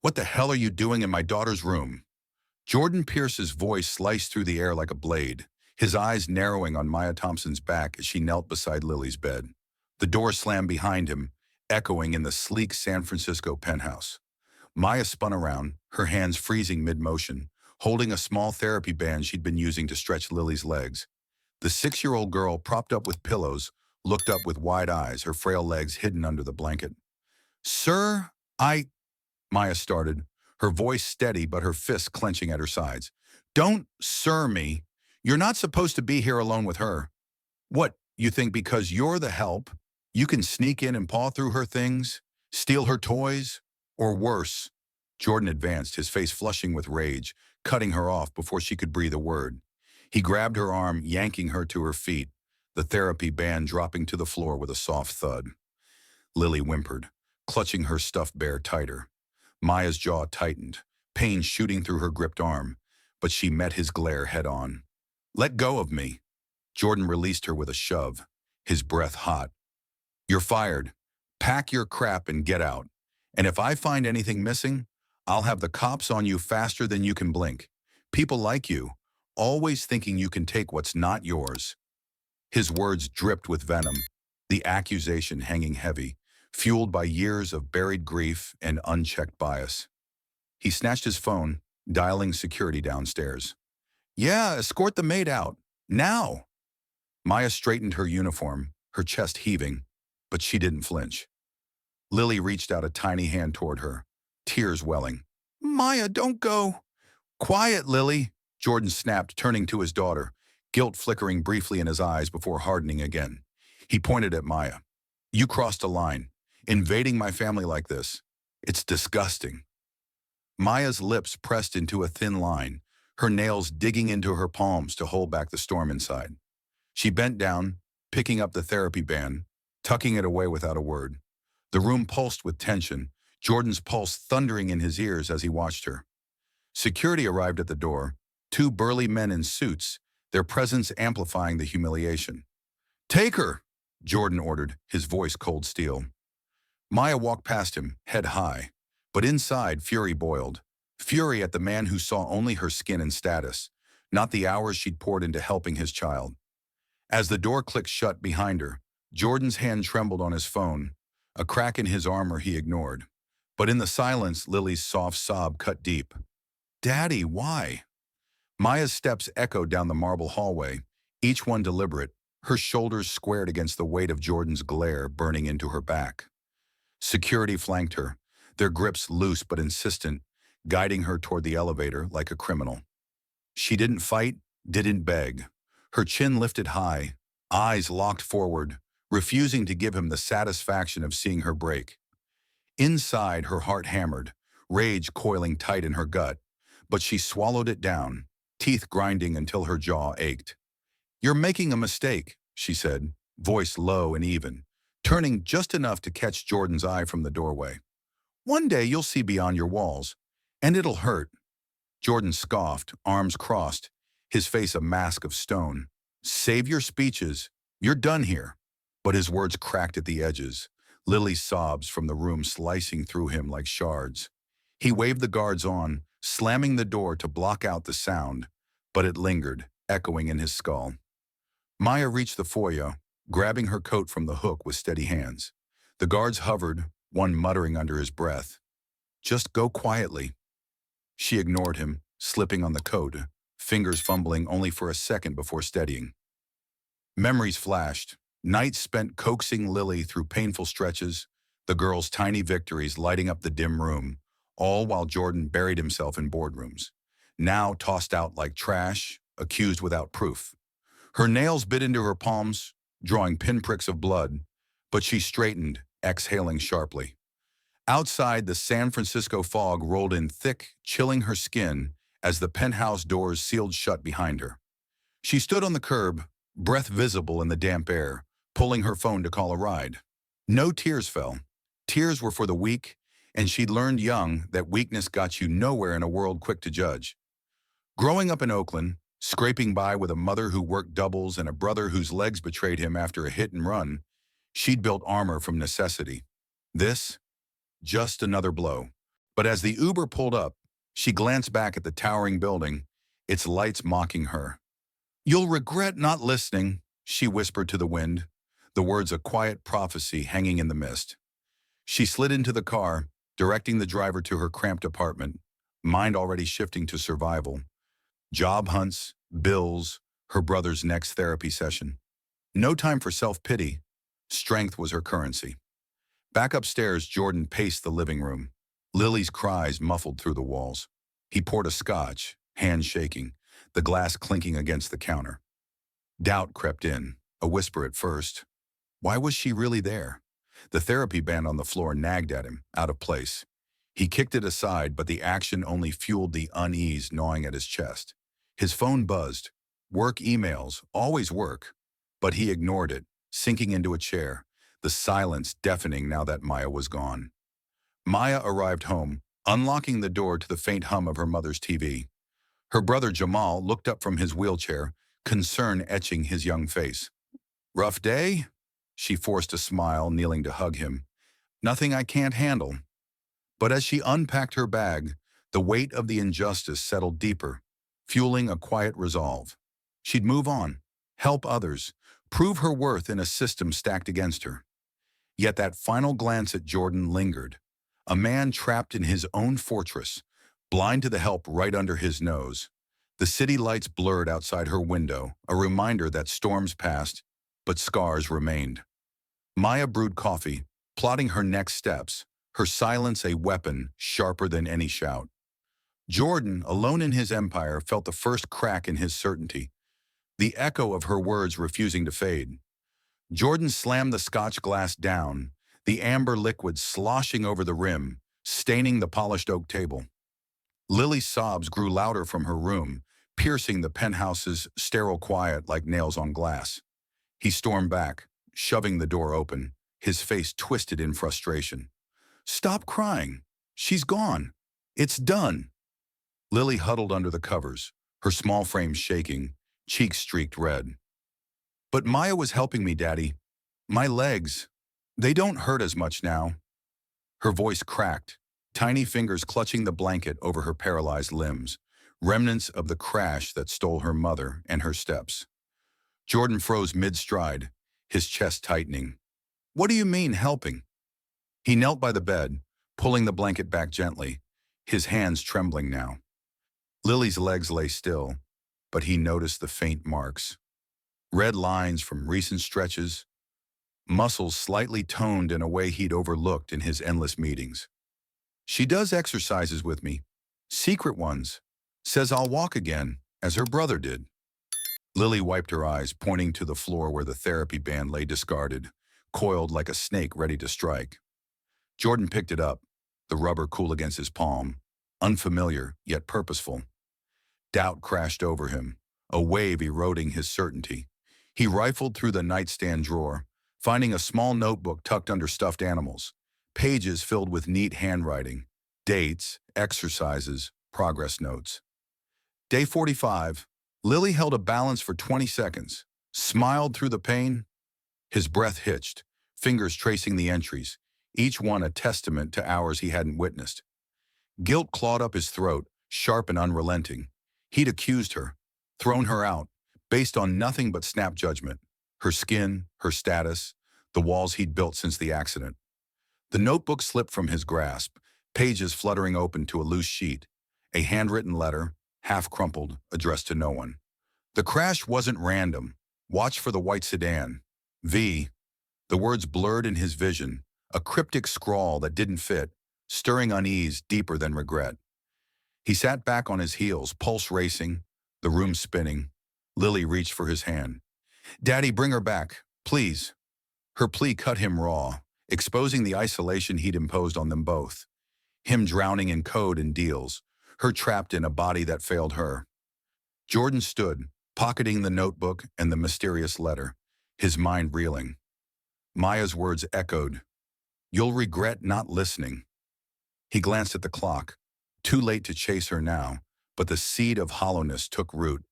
What the hell are you doing in my daughter's room? Jordan Pierce's voice sliced through the air like a blade, his eyes narrowing on Maya Thompson's back as she knelt beside Lily's bed. The door slammed behind him, echoing in the sleek San Francisco penthouse. Maya spun around, her hands freezing mid-motion, holding a small therapy band she'd been using to stretch Lily's legs. The 6-year-old girl, propped up with pillows, looked up with wide eyes, her frail legs hidden under the blanket. Sir, Maya started, her voice steady but her fists clenching at her sides. Don't sir me. You're not supposed to be here alone with her. What, you think because you're the help, you can sneak in and paw through her things, steal her toys, or worse? Jordan advanced, his face flushing with rage, cutting her off before she could breathe a word. He grabbed her arm, yanking her to her feet, the therapy band dropping to the floor with a soft thud. Lily whimpered, clutching her stuffed bear tighter. Maya's jaw tightened, pain shooting through her gripped arm, but she met his glare head-on. Let go of me. Jordan released her with a shove, his breath hot. You're fired. Pack your crap and get out. And if I find anything missing, I'll have the cops on you faster than you can blink. People like you, always thinking you can take what's not yours. His words dripped with venom, the accusation hanging heavy, fueled by years of buried grief and unchecked bias. He snatched his phone, dialing security downstairs. Yeah, escort the maid out. Now! Maya straightened her uniform, her chest heaving, but she didn't flinch. Lily reached out a tiny hand toward her, tears welling. Maya, don't go. Quiet, Lily, Jordan snapped, turning to his daughter, guilt flickering briefly in his eyes before hardening again. He pointed at Maya. You crossed a line. Invading my family like this. It's disgusting. Maya's lips pressed into a thin line, her nails digging into her palms to hold back the storm inside. She bent down, picking up the therapy band, tucking it away without a word. The room pulsed with tension, Jordan's pulse thundering in his ears as he watched her. Security arrived at the door, 2 burly men in suits, their presence amplifying the humiliation. Take her, Jordan ordered, his voice cold steel. Maya walked past him, head high, but inside fury boiled. Fury at the man who saw only her skin and status, not the hours she'd poured into helping his child. As the door clicked shut behind her, Jordan's hand trembled on his phone, a crack in his armor he ignored. But in the silence, Lily's soft sob cut deep. Daddy, why? Maya's steps echoed down the marble hallway, each one deliberate, her shoulders squared against the weight of Jordan's glare burning into her back. Security flanked her, their grips loose but insistent, guiding her toward the elevator like a criminal. She didn't fight, didn't beg. Her chin lifted high, eyes locked forward, refusing to give him the satisfaction of seeing her break. Inside, her heart hammered, rage coiling tight in her gut, but she swallowed it down, teeth grinding until her jaw ached. You're making a mistake, she said, voice low and even, turning just enough to catch Jordan's eye from the doorway. One day you'll see beyond your walls, and it'll hurt. Jordan scoffed, arms crossed, his face a mask of stone. Save your speeches. You're done here. But his words cracked at the edges, Lily's sobs from the room slicing through him like shards. He waved the guards on, slamming the door to block out the sound, but it lingered, echoing in his skull. Maya reached the foyer, grabbing her coat from the hook with steady hands. The guards hovered, one muttering under his breath. Just go quietly. She ignored him, slipping on the coat, fingers fumbling only for a second before steadying. Memories flashed, nights spent coaxing Lily through painful stretches, the girl's tiny victories lighting up the dim room, all while Jordan buried himself in boardrooms, now tossed out like trash, accused without proof. Her nails bit into her palms, drawing pinpricks of blood, but she straightened, exhaling sharply. Outside, the San Francisco fog rolled in thick, chilling her skin as the penthouse doors sealed shut behind her. She stood on the curb, breath visible in the damp air, pulling her phone to call a ride. No tears fell. Tears were for the weak, and she'd learned young that weakness got you nowhere in a world quick to judge. Growing up in Oakland, scraping by with a mother who worked doubles and a brother whose legs betrayed him after a hit and run, she'd built armor from necessity. This, just another blow. But as the Uber pulled up, she glanced back at the towering building, its lights mocking her. "You'll regret not listening," she whispered to the wind, the words a quiet prophecy hanging in the mist. She slid into the car, directing the driver to her cramped apartment, mind already shifting to survival. Job hunts, bills, her brother's next therapy session. No time for self-pity. Strength was her currency. Back upstairs, Jordan paced the living room. Lily's cries muffled through the walls. He poured a scotch, hands shaking, the glass clinking against the counter. Doubt crept in, a whisper at first. Why was she really there? The therapy band on the floor nagged at him, out of place. He kicked it aside, but the action only fueled the unease gnawing at his chest. His phone buzzed. Work emails, always work. But he ignored it, sinking into a chair, the silence deafening now that Maya was gone. Maya arrived home, unlocking the door to the faint hum of her mother's TV. Her brother Jamal looked up from his wheelchair, concern etching his young face. "Rough day?" She forced a smile, kneeling to hug him. "Nothing I can't handle." But as she unpacked her bag, the weight of the injustice settled deeper, fueling a quiet resolve. She'd move on, help others, prove her worth in a system stacked against her. Yet that final glance at Jordan lingered. A man trapped in his own fortress, blind to the help right under his nose. The city lights blurred outside her window, a reminder that storms passed, but scars remained. Maya brewed coffee, plotting her next steps, her silence a weapon sharper than any shout. Jordan, alone in his empire, felt the first crack in his certainty, the echo of her words refusing to fade. Jordan slammed the scotch glass down, the amber liquid sloshing over the rim, staining the polished oak table. Lily's sobs grew louder from her room, piercing the penthouse's sterile quiet like nails on glass. He stormed back, shoving the door open, his face twisted in frustration. "Stop crying. She's gone. It's done." Lily huddled under the covers, her small frame shaking, cheeks streaked red. "But Maya was helping me, Daddy. My legs, they don't hurt as much now." Her voice cracked, tiny fingers clutching the blanket over her paralyzed limbs, remnants of the crash that stole her mother and her steps. Jordan froze mid-stride, his chest tightening. "What do you mean, helping?" He knelt by the bed, pulling the blanket back gently, his hands trembling now. Lily's legs lay still, but he noticed the faint marks. Red lines from recent stretches, muscles slightly toned in a way he'd overlooked in his endless meetings. "She does exercises with me, secret ones, says I'll walk again, as her brother did." Lily wiped her eyes, pointing to the floor where the therapy band lay discarded, coiled like a snake ready to strike. Jordan picked it up, the rubber cool against his palm, unfamiliar yet purposeful. Doubt crashed over him, a wave eroding his certainty. He rifled through the nightstand drawer, finding a small notebook tucked under stuffed animals, pages filled with neat handwriting, dates, exercises, progress notes. Day 45, Lily held a balance for 20 seconds, smiled through the pain. His breath hitched, fingers tracing the entries, each one a testament to hours he hadn't witnessed. Guilt clawed up his throat, sharp and unrelenting. He'd accused her, thrown her out, based on nothing but snap judgment. Her skin, her status, the walls he'd built since the accident. The notebook slipped from his grasp, pages fluttering open to a loose sheet, a handwritten letter, half crumpled, addressed to no one. The crash wasn't random. Watch for the white sedan. V. The words blurred in his vision, a cryptic scrawl that didn't fit, stirring unease deeper than regret. He sat back on his heels, pulse racing, the room spinning. Lily reached for his hand. "Daddy, bring her back, please." Her plea cut him raw, exposing the isolation he'd imposed on them both. Him drowning in code and deals, her trapped in a body that failed her. Jordan stood, pocketing the notebook and the mysterious letter, his mind reeling. Maya's words echoed, "You'll regret not listening." He glanced at the clock, too late to chase her now, but the seed of hollowness took root,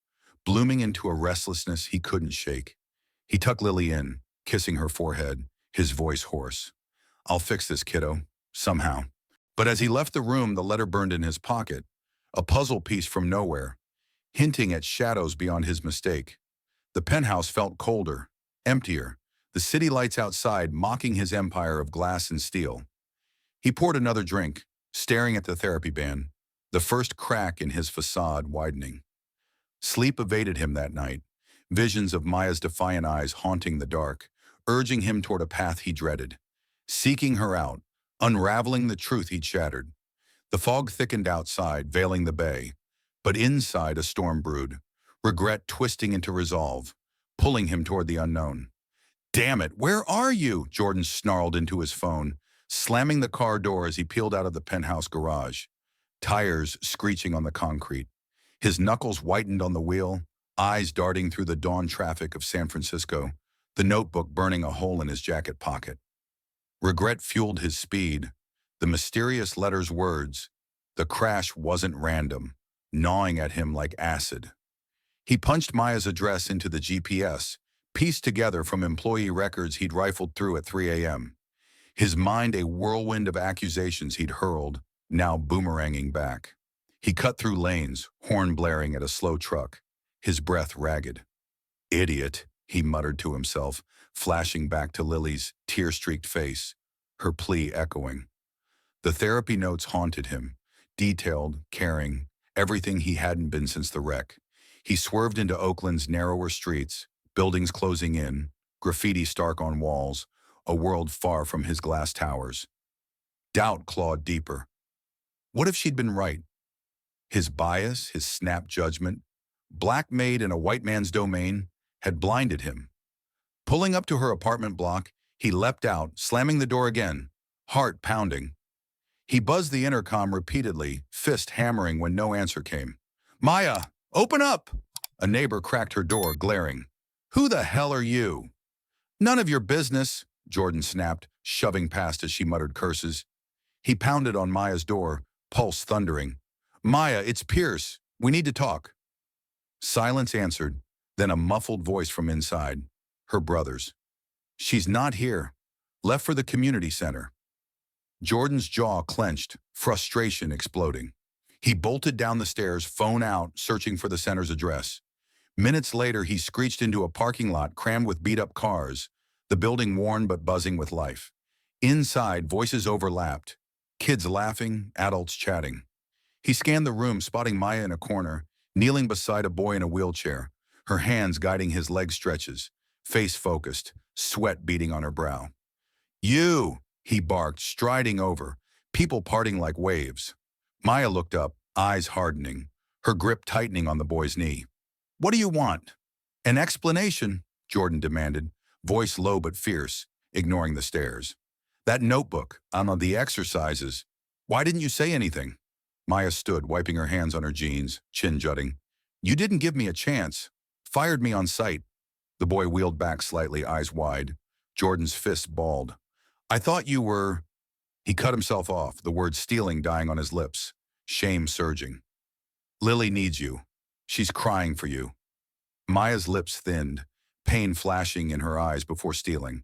blooming into a restlessness he couldn't shake. He tucked Lily in, kissing her forehead, his voice hoarse. "I'll fix this, kiddo, somehow. But as he left the room, the letter burned in his pocket, a puzzle piece from nowhere, hinting at shadows beyond his mistake. The penthouse felt colder, emptier, the city lights outside mocking his empire of glass and steel. He poured another drink, staring at the therapy ban, the first crack in his facade widening. Sleep evaded him that night, visions of Maya's defiant eyes haunting the dark, urging him toward a path he dreaded, seeking her out, unraveling the truth he'd shattered. The fog thickened outside, veiling the bay, but inside a storm brewed, regret twisting into resolve, pulling him toward the unknown. "Damn it, where are you?" Jordan snarled into his phone, slamming the car door as he peeled out of the penthouse garage, tires screeching on the concrete. His knuckles whitened on the wheel, eyes darting through the dawn traffic of San Francisco, the notebook burning a hole in his jacket pocket. Regret fueled his speed, the mysterious letter's words. The crash wasn't random, gnawing at him like acid. He punched Maya's address into the GPS, pieced together from employee records he'd rifled through at 3 a.m. His mind a whirlwind of accusations he'd hurled, now boomeranging back. He cut through lanes, horn blaring at a slow truck, his breath ragged. "Idiot," he muttered to himself, flashing back to Lily's tear-streaked face, her plea echoing. The therapy notes haunted him, detailed, caring, everything he hadn't been since the wreck. He swerved into Oakland's narrower streets, buildings closing in, graffiti stark on walls, a world far from his glass towers. Doubt clawed deeper. What if she'd been right? His bias, his snap judgment, black Maid in a white man's domain, had blinded him. Pulling up to her apartment block, he leapt out, slamming the door again, heart pounding. He buzzed the intercom repeatedly, fist hammering when no answer came. "Maya, open up!" A neighbor cracked her door, glaring. "Who the hell are you?" "None of your business," Jordan snapped, shoving past as she muttered curses. He pounded on Maya's door, pulse thundering. "Maya, it's Pierce. We need to talk." Silence answered, then a muffled voice from inside. Her brother's. "She's not here. Left for the community center." Jordan's jaw clenched, frustration exploding. He bolted down the stairs, phone out, searching for the center's address. Minutes later, he screeched into a parking lot crammed with beat-up cars, the building worn but buzzing with life. Inside, voices overlapped, kids laughing, adults chatting. He scanned the room, spotting Maya in a corner, kneeling beside a boy in a wheelchair, her hands guiding his leg stretches, face focused, sweat beading on her brow. "You!" he barked, striding over, people parting like waves. Maya looked up, eyes hardening, her grip tightening on the boy's knee. "What do you want?" "An explanation," Jordan demanded, voice low but fierce, ignoring the stares. "That notebook, on the exercises. Why didn't you say anything?" Maya stood, wiping her hands on her jeans, chin jutting. "You didn't give me a chance. Fired me on sight." The boy wheeled back slightly, eyes wide. Jordan's fist balled. "I thought you were—" He cut himself off, the word stealing dying on his lips, shame surging. "Lily needs you. She's crying for you." Maya's lips thinned, pain flashing in her eyes before stealing.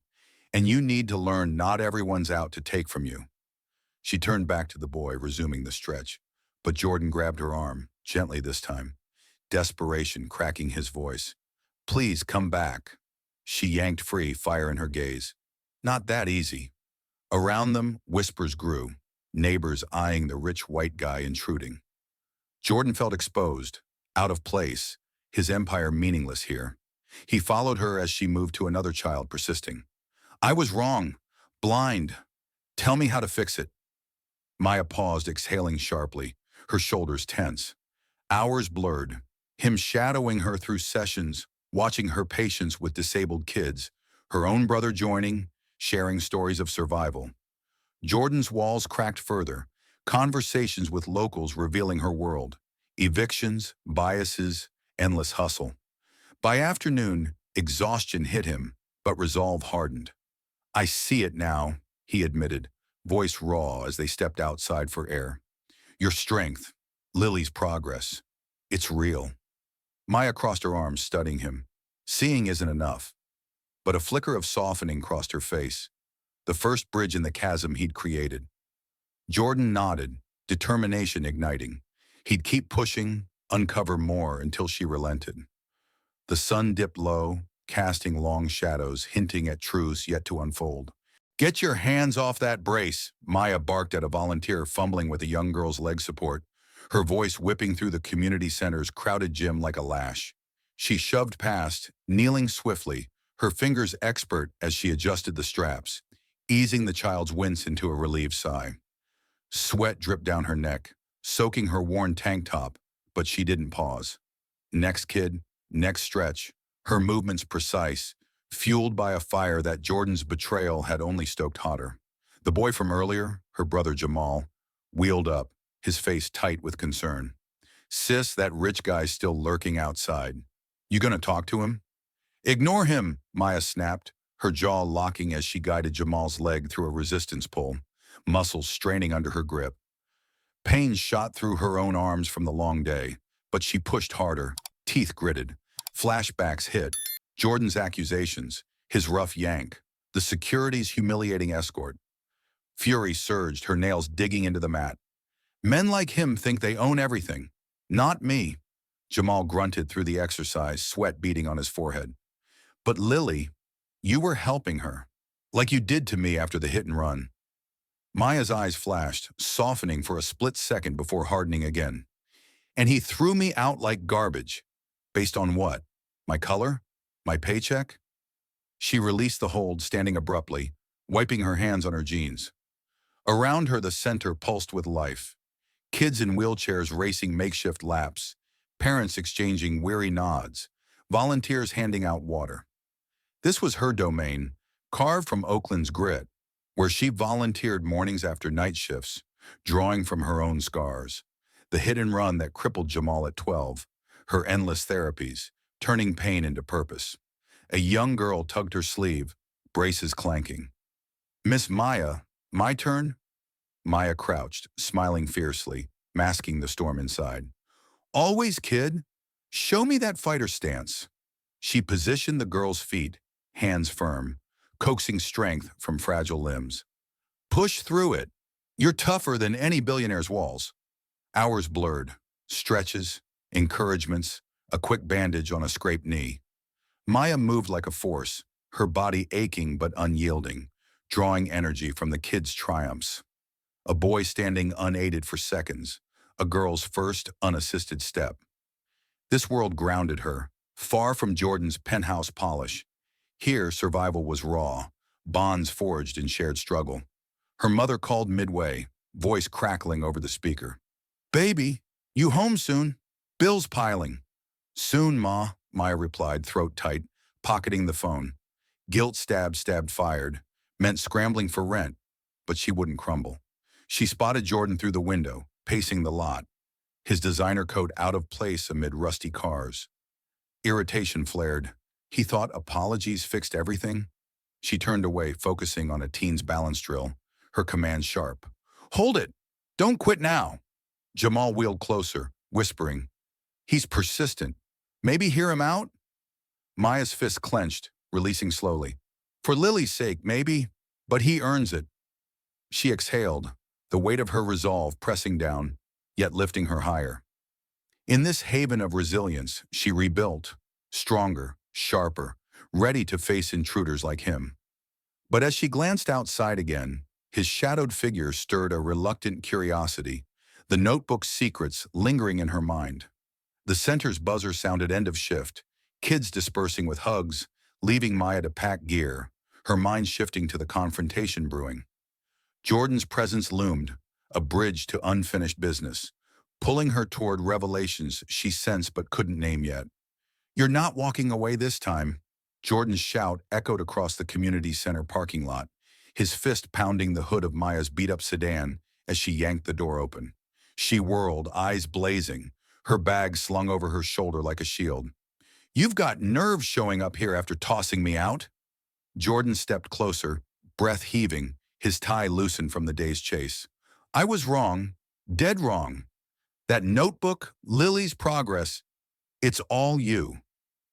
"And you need to learn not everyone's out to take from you." She turned back to the boy, resuming the stretch, but Jordan grabbed her arm, gently this time, desperation cracking his voice. "Please come back." She yanked free, fire in her gaze. "Not that easy." Around them, whispers grew, neighbors eyeing the rich white guy intruding. Jordan felt exposed, out of place, his empire meaningless here. He followed her as she moved to another child, persisting. "I was wrong. Blind. Tell me how to fix it." Maya paused, exhaling sharply, her shoulders tense. Hours blurred, him shadowing her through sessions, watching her patience with disabled kids, her own brother joining, sharing stories of survival. Jordan's walls cracked further, conversations with locals revealing her world, evictions, biases, endless hustle. By afternoon, exhaustion hit him, but resolve hardened. "I see it now," he admitted, voice raw as they stepped outside for air. "Your strength, Lily's progress. It's real." Maya crossed her arms, studying him. Seeing isn't enough. But a flicker of softening crossed her face, the first bridge in the chasm he'd created. Jordan nodded, determination igniting. He'd keep pushing, uncover more until she relented. The sun dipped low, casting long shadows, hinting at truths yet to unfold. "Get your hands off that brace," Maya barked at a volunteer fumbling with a young girl's leg support, her voice whipping through the community center's crowded gym like a lash. She shoved past, kneeling swiftly, her fingers expert as she adjusted the straps, easing the child's wince into a relieved sigh. Sweat dripped down her neck, soaking her worn tank top, but she didn't pause. Next kid, next stretch, her movements precise, fueled by a fire that Jordan's betrayal had only stoked hotter. The boy from earlier, her brother Jamal, wheeled up, his face tight with concern. "Sis, that rich guy's still lurking outside. You gonna talk to him?" "Ignore him," Maya snapped, her jaw locking as she guided Jamal's leg through a resistance pull, muscles straining under her grip. Pain shot through her own arms from the long day, but she pushed harder, teeth gritted. Flashbacks hit. Jordan's accusations, his rough yank, the security's humiliating escort. Fury surged, her nails digging into the mat. "Men like him think they own everything. Not me." Jamal grunted through the exercise, sweat beading on his forehead. "But Lily, you were helping her, like you did to me after the hit and run." Maya's eyes flashed, softening for a split second before hardening again. "And he threw me out like garbage. Based on what? My color? My paycheck?" She released the hold, standing abruptly, wiping her hands on her jeans. Around her, the center pulsed with life. Kids in wheelchairs racing makeshift laps, parents exchanging weary nods, volunteers handing out water. This was her domain, carved from Oakland's grit, where she volunteered mornings after night shifts, drawing from her own scars. The hit and run that crippled Jamal at 12, her endless therapies, turning pain into purpose. A young girl tugged her sleeve, braces clanking. "Miss Maya, my turn?" Maya crouched, smiling fiercely, masking the storm inside. "Always, kid. Show me that fighter stance." She positioned the girl's feet, hands firm, coaxing strength from fragile limbs. "Push through it. You're tougher than any billionaire's walls." Hours blurred, stretches, encouragements, a quick bandage on a scraped knee. Maya moved like a force, her body aching but unyielding, drawing energy from the kid's triumphs. A boy standing unaided for seconds, a girl's first unassisted step. This world grounded her, far from Jordan's penthouse polish. Here, survival was raw, bonds forged in shared struggle. Her mother called midway, voice crackling over the speaker. "Baby, you home soon? Bills piling." "Soon, Ma," Maya replied, throat tight, pocketing the phone. Guilt stabbed fired, meant scrambling for rent, but she wouldn't crumble. She spotted Jordan through the window, pacing the lot, his designer coat out of place amid rusty cars. Irritation flared. He thought apologies fixed everything. She turned away, focusing on a teen's balance drill, her command sharp. "Hold it! Don't quit now!" Jamal wheeled closer, whispering, "He's persistent. Maybe hear him out?" Maya's fist clenched, releasing slowly. "For Lily's sake, maybe, but he earns it." She exhaled, the weight of her resolve pressing down, yet lifting her higher. In this haven of resilience, she rebuilt, stronger, sharper, ready to face intruders like him. But as she glanced outside again, his shadowed figure stirred a reluctant curiosity, the notebook's secrets lingering in her mind. The center's buzzer sounded end of shift, kids dispersing with hugs, leaving Maya to pack gear, her mind shifting to the confrontation brewing. Jordan's presence loomed, a bridge to unfinished business, pulling her toward revelations she sensed but couldn't name yet. "You're not walking away this time." Jordan's shout echoed across the community center parking lot, his fist pounding the hood of Maya's beat-up sedan as she yanked the door open. She whirled, eyes blazing, her bag slung over her shoulder like a shield. "You've got nerve showing up here after tossing me out." Jordan stepped closer, breath heaving, his tie loosened from the day's chase. "I was wrong, dead wrong. That notebook, Lily's progress, it's all you."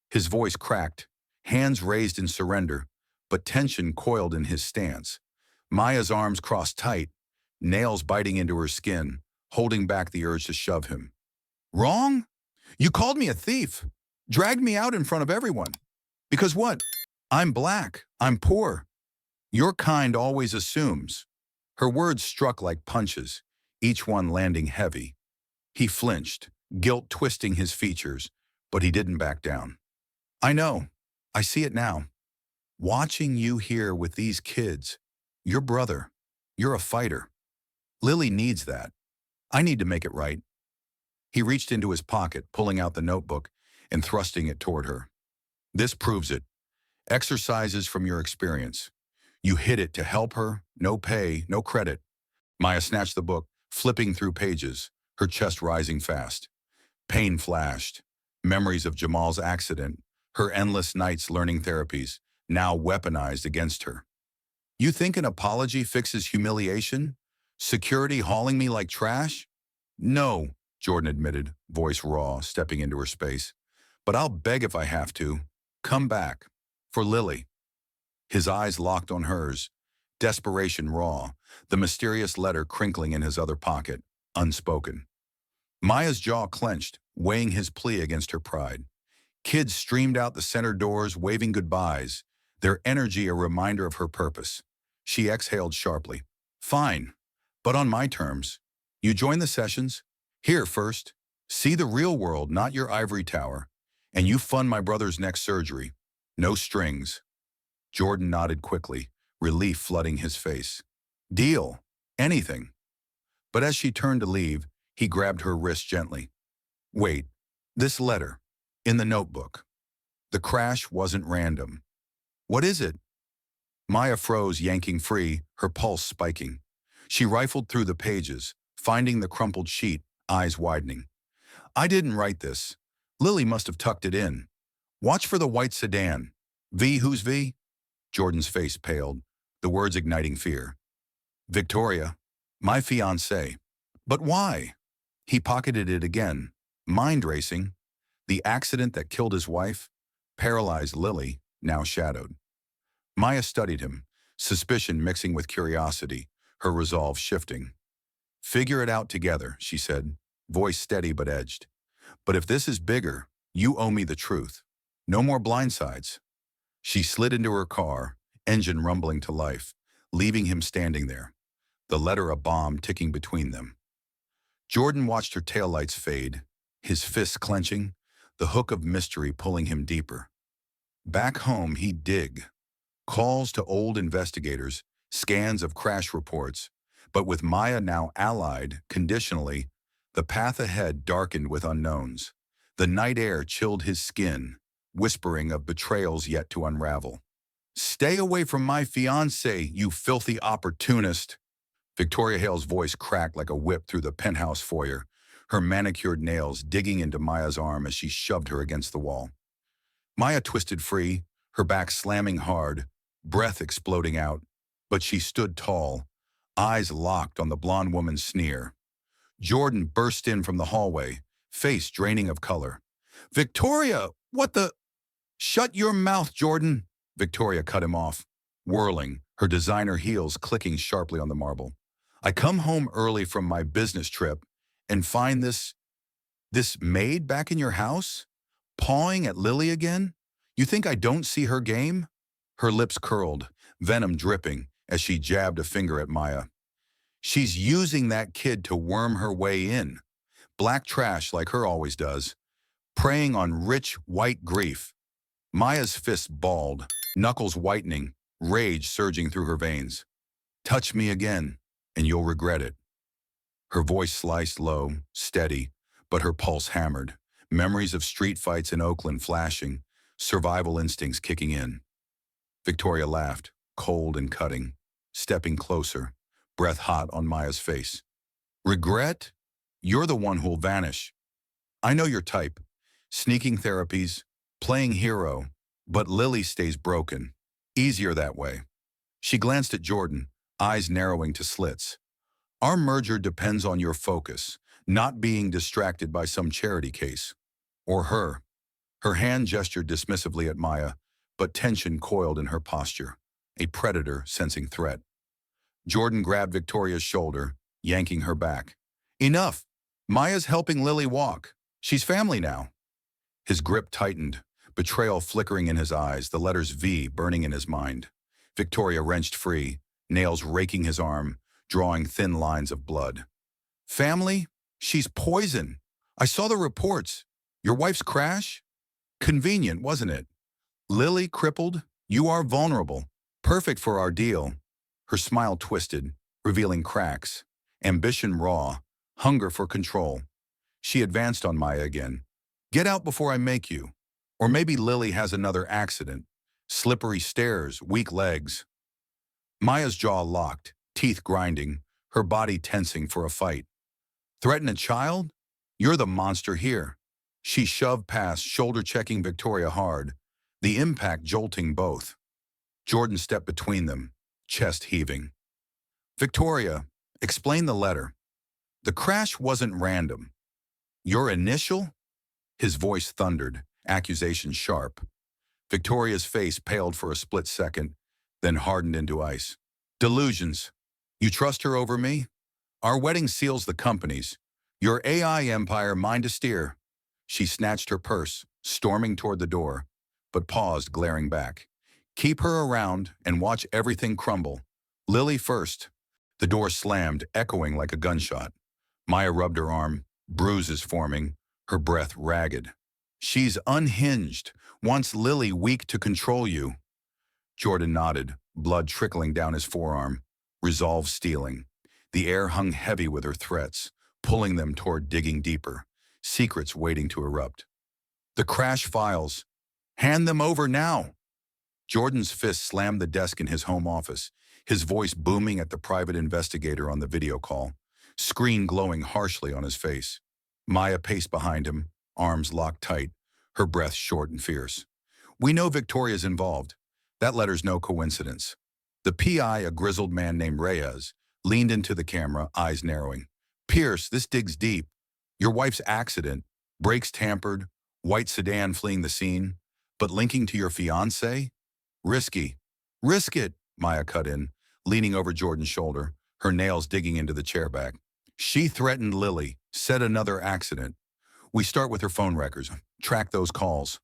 His voice cracked, hands raised in surrender, but tension coiled in his stance. Maya's arms crossed tight, nails biting into her skin, holding back the urge to shove him. Wrong? You called me a thief. Dragged me out in front of everyone. Because what? I'm black. I'm poor. Your kind always assumes. Her words struck like punches, each one landing heavy. He flinched, guilt twisting his features, but he didn't back down. I know. I see it now. Watching you here with these kids, your brother, you're a fighter. Lily needs that. I need to make it right. He reached into his pocket, pulling out the notebook and thrusting it toward her. This proves it. Exercises from your experience. You hit it to help her, no pay, no credit. Maya snatched the book, flipping through pages, her chest rising fast. Pain flashed. Memories of Jamal's accident, her endless nights learning therapies, now weaponized against her. You think an apology fixes humiliation? Security hauling me like trash? No, Jordan admitted, voice raw, stepping into her space. But I'll beg if I have to. Come back. For Lily. His eyes locked on hers, desperation raw, the mysterious letter crinkling in his other pocket, unspoken. Maya's jaw clenched, weighing his plea against her pride. Kids streamed out the center doors, waving goodbyes, their energy a reminder of her purpose. She exhaled sharply. Fine, but on my terms. You join the sessions? Here first. See the real world, not your ivory tower. And you fund my brother's next surgery. No strings. Jordan nodded quickly, relief flooding his face. Deal. Anything. But as she turned to leave, he grabbed her wrist gently. Wait. This letter. In the notebook. The crash wasn't random. What is it? Maya froze, yanking free, her pulse spiking. She rifled through the pages, finding the crumpled sheet, eyes widening. I didn't write this. Lily must have tucked it in. Watch for the white sedan. V, who's V? Jordan's face paled, the words igniting fear. Victoria, my fiancée. But why? He pocketed it again, mind racing. The accident that killed his wife, paralyzed Lily, now shadowed. Maya studied him, suspicion mixing with curiosity, her resolve shifting. Figure it out together, she said, voice steady but edged. But if this is bigger, you owe me the truth. No more blindsides. She slid into her car, engine rumbling to life, leaving him standing there, the letter a bomb ticking between them. Jordan watched her taillights fade, his fists clenching, the hook of mystery pulling him deeper. Back home, he'd dig. Calls to old investigators, scans of crash reports, but with Maya now allied, conditionally, the path ahead darkened with unknowns. The night air chilled his skin, whispering of betrayals yet to unravel. Stay away from my fiancé, you filthy opportunist. Victoria Hale's voice cracked like a whip through the penthouse foyer, her manicured nails digging into Maya's arm as she shoved her against the wall. Maya twisted free, her back slamming hard, breath exploding out, but she stood tall, eyes locked on the blonde woman's sneer. Jordan burst in from the hallway, face draining of color. Victoria, what the? Shut your mouth, Jordan, Victoria cut him off, whirling, her designer heels clicking sharply on the marble. I come home early from my business trip and find this maid back in your house? Pawing at Lily again? You think I don't see her game? Her lips curled, venom dripping, as she jabbed a finger at Maya. She's using that kid to worm her way in. Black trash like her always does. Preying on rich, white grief. Maya's fists balled, knuckles whitening, rage surging through her veins. Touch me again, and you'll regret it. Her voice sliced low, steady, but her pulse hammered. Memories of street fights in Oakland flashing, survival instincts kicking in. Victoria laughed, cold and cutting, stepping closer, breath hot on Maya's face. Regret? You're the one who'll vanish. I know your type. Sneaking therapies, playing hero, but Lily stays broken. Easier that way. She glanced at Jordan, eyes narrowing to slits. Our merger depends on your focus, not being distracted by some charity case. Or her. Her hand gestured dismissively at Maya, but tension coiled in her posture, a predator sensing threat. Jordan grabbed Victoria's shoulder, yanking her back. Enough! Maya's helping Lily walk. She's family now. His grip tightened, betrayal flickering in his eyes, the letters V burning in his mind. Victoria wrenched free, nails raking his arm, drawing thin lines of blood. Family? She's poison. I saw the reports. Your wife's crash? Convenient, wasn't it? Lily crippled? You are vulnerable. Perfect for our deal. Her smile twisted, revealing cracks. Ambition raw, hunger for control. She advanced on Maya again. Get out before I make you. Or maybe Lily has another accident. Slippery stairs, weak legs. Maya's jaw locked, teeth grinding, her body tensing for a fight. Threaten a child? You're the monster here. She shoved past, shoulder-checking Victoria hard, the impact jolting both. Jordan stepped between them, chest heaving. Victoria, explain the letter. The crash wasn't random. Your initial? His voice thundered, accusation sharp. Victoria's face paled for a split second, then hardened into ice. Delusions. You trust her over me? Our wedding seals the company's. Your AI empire mine to steer. She snatched her purse, storming toward the door, but paused, glaring back. Keep her around and watch everything crumble. Lily first. The door slammed, echoing like a gunshot. Maya rubbed her arm, bruises forming, her breath ragged. She's unhinged, wants Lily weak to control you. Jordan nodded, blood trickling down his forearm, resolve stealing. The air hung heavy with her threats, pulling them toward digging deeper, secrets waiting to erupt. The crash files. Hand them over now. Jordan's fist slammed the desk in his home office, his voice booming at the private investigator on the video call, screen glowing harshly on his face. Maya paced behind him, arms locked tight, her breath short and fierce. We know Victoria's involved. That letter's no coincidence. The PI, a grizzled man named Reyes, leaned into the camera, eyes narrowing. Pierce, this digs deep. Your wife's accident, brakes tampered, white sedan fleeing the scene, but linking to your fiancé? Risky. Risk it, Maya cut in, leaning over Jordan's shoulder, her nails digging into the chair back. She threatened Lily, said another accident. We start with her phone records, track those calls.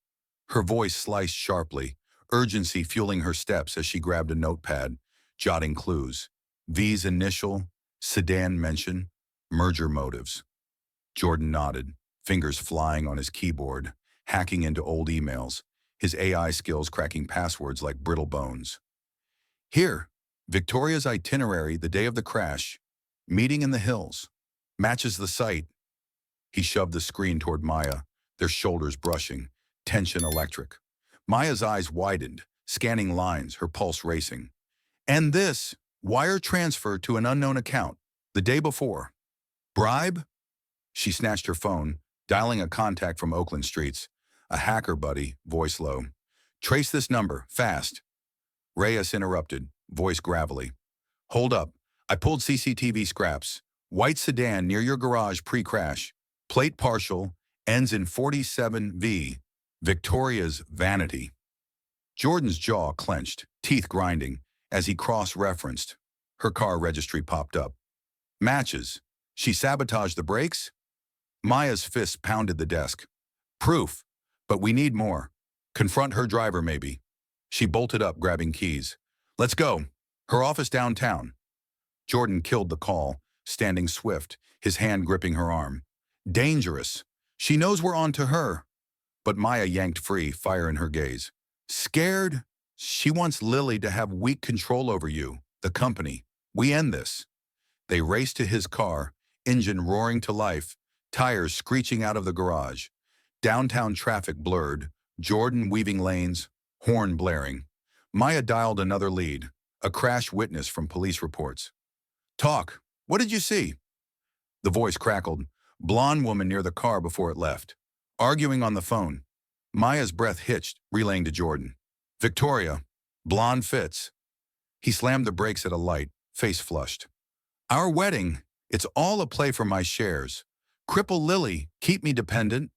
Her voice sliced sharply, urgency fueling her steps as she grabbed a notepad, jotting clues. V's initial, sedan mention, merger motives. Jordan nodded, fingers flying on his keyboard, hacking into old emails, his AI skills cracking passwords like brittle bones. Here, Victoria's itinerary the day of the crash, meeting in the hills, matches the site. He shoved the screen toward Maya, their shoulders brushing, tension electric. Maya's eyes widened, scanning lines, her pulse racing. And this, wire transfer to an unknown account, the day before. Bribe? She snatched her phone, dialing a contact from Oakland streets. A hacker buddy, voice low. Trace this number, fast. Reyes interrupted, voice gravelly. Hold up, I pulled CCTV scraps. White sedan near your garage pre-crash. Plate partial, ends in 47V. Victoria's vanity. Jordan's jaw clenched, teeth grinding, as he cross-referenced. Her car registry popped up. Matches. She sabotaged the brakes? Maya's fist pounded the desk. Proof. But we need more. Confront her driver, maybe. She bolted up, grabbing keys. Let's go. Her office downtown. Jordan killed the call, standing swift, his hand gripping her arm. Dangerous. She knows we're on to her. But Maya yanked free, fire in her gaze. Scared? She wants Lily to have weak control over you, the company. We end this. They raced to his car, engine roaring to life, tires screeching out of the garage. Downtown traffic blurred, Jordan weaving lanes, horn blaring. Maya dialed another lead, a crash witness from police reports. Talk. What did you see? The voice crackled. Blonde woman near the car before it left. Arguing on the phone. Maya's breath hitched, relaying to Jordan. Victoria. Blonde fits. He slammed the brakes at a light, face flushed. Our wedding. It's all a play for my shares. Cripple Lily. Keep me dependent.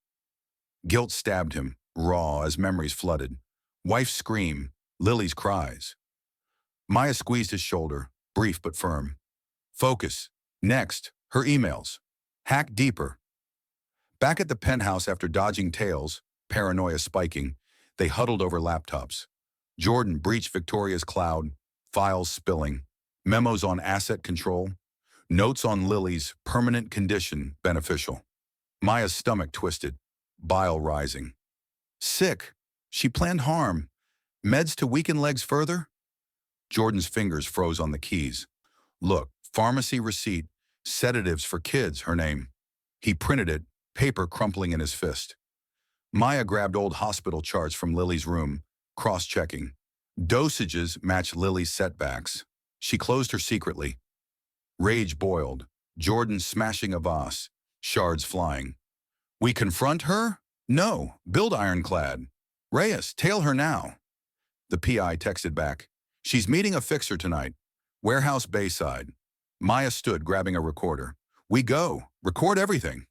Guilt stabbed him, raw as memories flooded. Wife's scream. Lily's cries. Maya squeezed his shoulder, brief but firm. Focus. Next, her emails. Hack deeper. Back at the penthouse after dodging tails, paranoia spiking, they huddled over laptops. Jordan breached Victoria's cloud, files spilling, memos on asset control, notes on Lily's permanent condition beneficial. Maya's stomach twisted, bile rising. Sick. She planned harm. Meds to weaken legs further? Jordan's fingers froze on the keys. Look, pharmacy receipt, sedatives for kids, her name. He printed it, paper crumpling in his fist. Maya grabbed old hospital charts from Lily's room, cross-checking. Dosages matched Lily's setbacks. She closed her secretly. Rage boiled, Jordan smashing a vase, shards flying. We confront her? No, build ironclad. Reyes, tail her now. The PI texted back. She's meeting a fixer tonight. Warehouse Bayside. Maya stood, grabbing a recorder. We go. Record everything.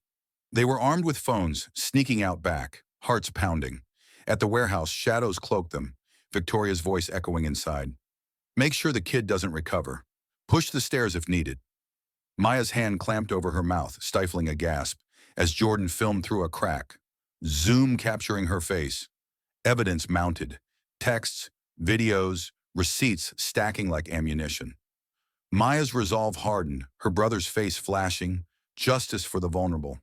They were armed with phones, sneaking out back, hearts pounding. At the warehouse, shadows cloaked them, Victoria's voice echoing inside. Make sure the kid doesn't recover. Push the stairs if needed. Maya's hand clamped over her mouth, stifling a gasp, as Jordan filmed through a crack. Zoom capturing her face. Evidence mounted. Texts, videos, receipts stacking like ammunition. Maya's resolve hardened, her brother's face flashing, justice for the vulnerable.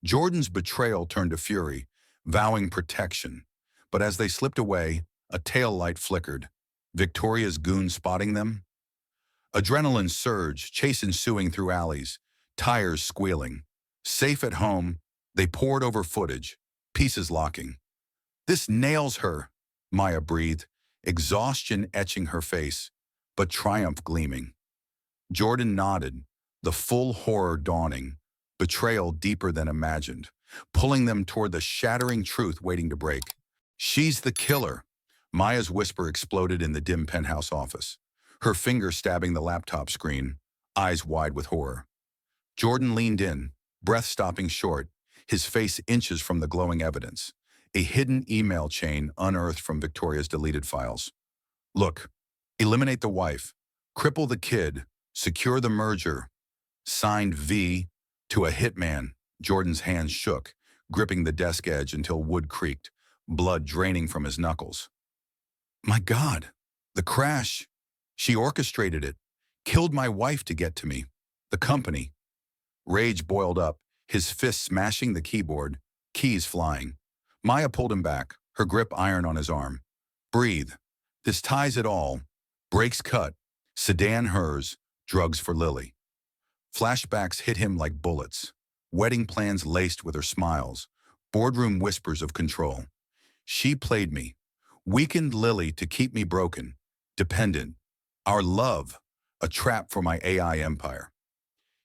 Jordan's betrayal turned to fury, vowing protection. But as they slipped away, a tail light flickered. Victoria's goon spotting them? Adrenaline surged, chase ensuing through alleys, tires squealing. Safe at home, they pored over footage, pieces locking. This nails her, Maya breathed, exhaustion etching her face, but triumph gleaming. Jordan nodded, the full horror dawning, betrayal deeper than imagined, pulling them toward the shattering truth waiting to break. She's the killer. Maya's whisper exploded in the dim penthouse office, her finger stabbing the laptop screen, eyes wide with horror. Jordan leaned in, breath stopping short, his face inches from the glowing evidence, a hidden email chain unearthed from Victoria's deleted files. Look, eliminate the wife, cripple the kid, secure the merger. Signed V, to a hitman. Jordan's hands shook, gripping the desk edge until wood creaked, blood draining from his knuckles. My God, the crash. She orchestrated it, killed my wife to get to me. The company. Rage boiled up, his fist smashing the keyboard, keys flying. Maya pulled him back, her grip iron on his arm. Breathe. This ties it all. Brakes cut. Sedan hers. Drugs for Lily. Flashbacks hit him like bullets. Wedding plans laced with her smiles. Boardroom whispers of control. She played me. Weakened Lily to keep me broken. Dependent. Our love. A trap for my AI empire.